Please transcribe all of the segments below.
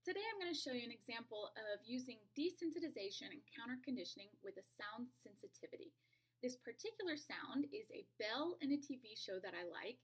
Today I'm going to show you an example of using desensitization and counterconditioning with a sound sensitivity. This particular sound is a bell in a TV show that I like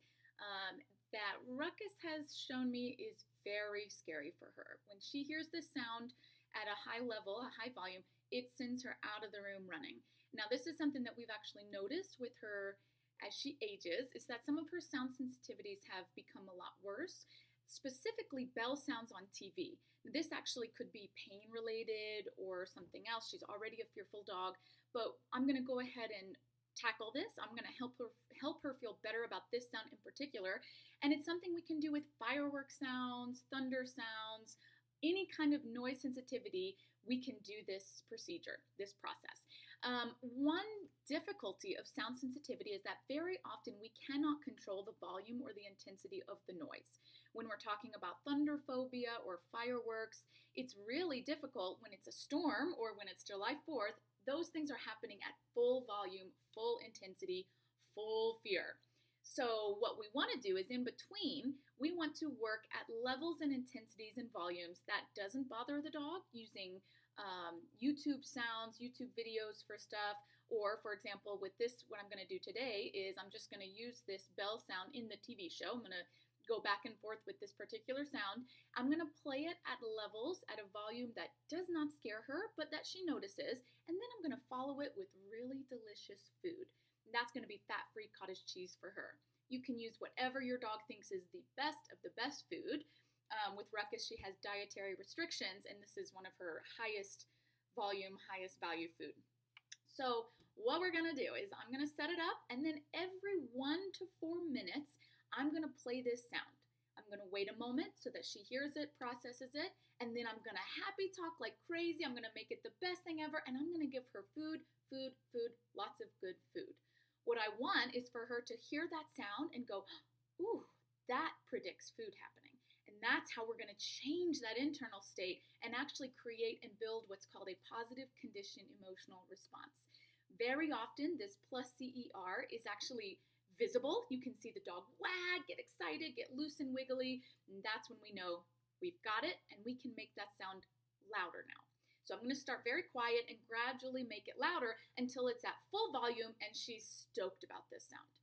that Ruckus has shown me is very scary for her. When she hears this sound at a high level, a high volume, it sends her out of the room running. Now this is something that we've actually noticed with her as she ages, is that some of her sound sensitivities have become a lot worse. Specifically bell sounds on TV. This actually could be pain related or something else. She's already a fearful dog, but I'm going to go ahead and tackle this. I'm going to help her feel better about this sound in particular, and it's something we can do with fireworks sounds, thunder sounds, any kind of noise sensitivity. We can do this procedure, this process. One difficulty of sound sensitivity is that very often we cannot control the volume or the intensity of the noise. When we're talking about thunder phobia or fireworks, it's really difficult when it's a storm or when it's July 4th. Those things are happening at full volume, full intensity, full fear. So what we want to do is in between, we want to work at levels and intensities and volumes that doesn't bother the dog, using YouTube sounds, YouTube videos for stuff. Or for example, with this, what I'm going to do today is I'm just going to use this bell sound in the TV show. I'm going to go back and forth with this particular sound. I'm going to play it at levels, at a volume that does not scare her, but that she notices. And then I'm going to follow it with really delicious food. That's going to be fat-free cottage cheese for her. You can use whatever your dog thinks is the best of the best food. With Ruckus, she has dietary restrictions, and this is one of her highest volume, highest value food. So what we're going to do is I'm going to set it up, and then every 1 to 4 minutes, I'm going to play this sound. I'm going to wait a moment so that she hears it, processes it, and then I'm going to happy talk like crazy. I'm going to make it the best thing ever, and I'm going to give her food, food, food, lots of good food. What I want is for her to hear that sound and go, ooh, that predicts food happening. And that's how we're going to change that internal state and actually create and build what's called a positive conditioned emotional response. Very often, this plus CER is actually visible. You can see the dog wag, get excited, get loose and wiggly, and that's when we know we've got it and we can make that sound louder now. So I'm going to start very quiet and gradually make it louder until it's at full volume and she's stoked about this sound.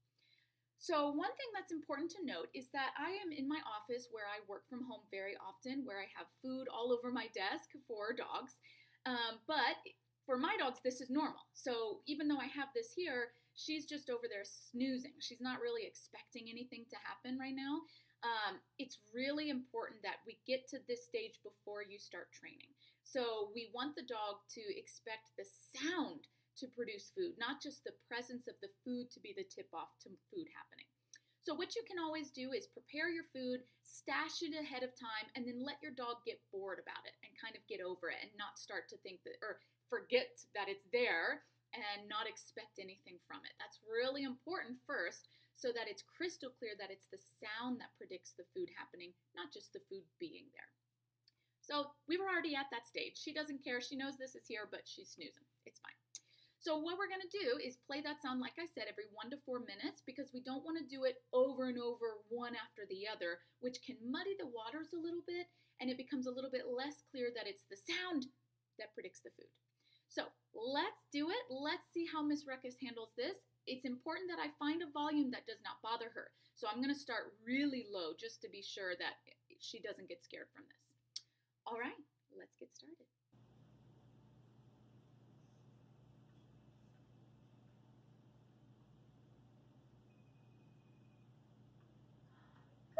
So one thing that's important to note is that I am in my office where I work from home very often, where I have food all over my desk for dogs. But for my dogs, this is normal. So even though I have this here, she's just over there snoozing. She's not really expecting anything to happen right now. It's really important that we get to this stage before you start training. So we want the dog to expect the sound to produce food, not just the presence of the food to be the tip-off to food happening. So what you can always do is prepare your food, stash it ahead of time, and then let your dog get bored about it and kind of get over it and not start to think that, or forget that it's there and not expect anything from it. That's really important first so that it's crystal clear that it's the sound that predicts the food happening, not just the food being there. So we were already at that stage. She doesn't care. She knows this is here, but she's snoozing. It's fine. So what we're going to do is play that sound, like I said, every 1 to 4 minutes because we don't want to do it over and over, one after the other, which can muddy the waters a little bit, and it becomes a little bit less clear that it's the sound that predicts the food. So let's do it. Let's see how Miss Ruckus handles this. It's important that I find a volume that does not bother her. So I'm going to start really low just to be sure that she doesn't get scared from this. All right, let's get started.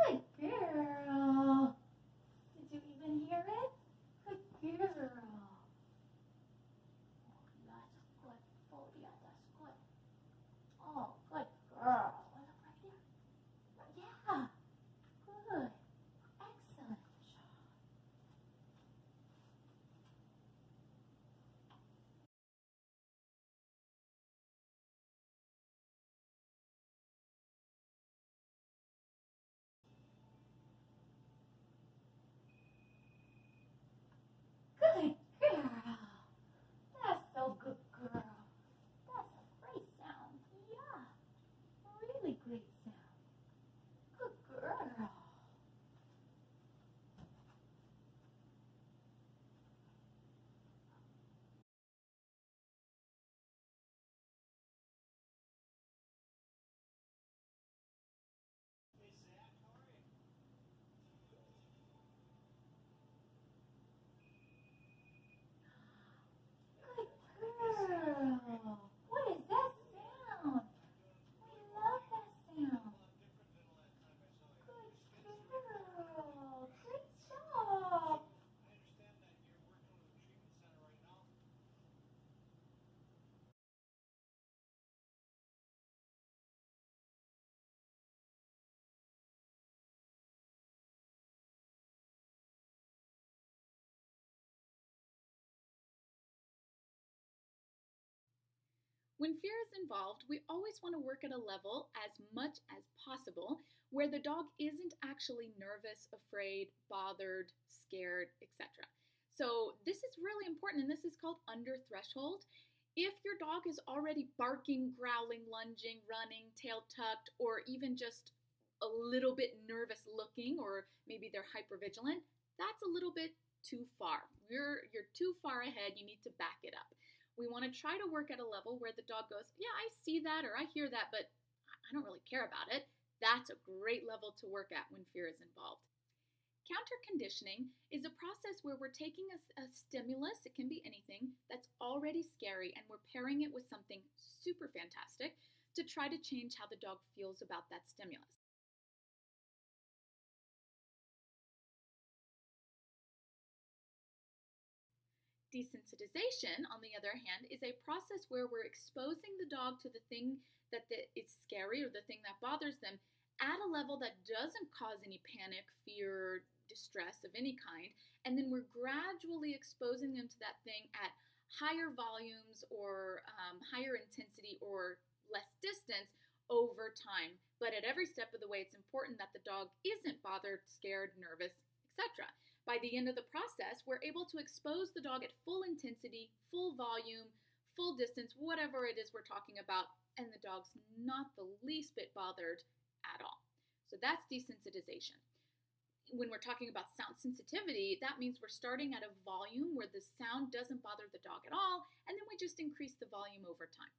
Good girl. Did you even hear it? Good girl. That's good, Phobia. That's good. Oh, good girl. Look right here. Yeah. Good. Excellent job. When fear is involved, we always want to work at a level as much as possible where the dog isn't actually nervous, afraid, bothered, scared, etc. So, this is really important, and this is called under threshold. If your dog is already barking, growling, lunging, running, tail tucked, or even just a little bit nervous looking, or maybe they're hypervigilant, that's a little bit too far. You're too far ahead. You need to back it up. We want to try to work at a level where the dog goes, yeah, I see that or I hear that, but I don't really care about it. That's a great level to work at when fear is involved. Counterconditioning is a process where we're taking a stimulus, it can be anything, that's already scary, and we're pairing it with something super fantastic to try to change how the dog feels about that stimulus. Desensitization, on the other hand, is a process where we're exposing the dog to the thing is scary or the thing that bothers them at a level that doesn't cause any panic, fear, distress of any kind, and then we're gradually exposing them to that thing at higher volumes or higher intensity or less distance over time. But at every step of the way, it's important that the dog isn't bothered, scared, nervous, etc. By the end of the process, we're able to expose the dog at full intensity, full volume, full distance, whatever it is we're talking about, and the dog's not the least bit bothered at all. So that's desensitization. When we're talking about sound sensitivity, that means we're starting at a volume where the sound doesn't bother the dog at all, and then we just increase the volume over time.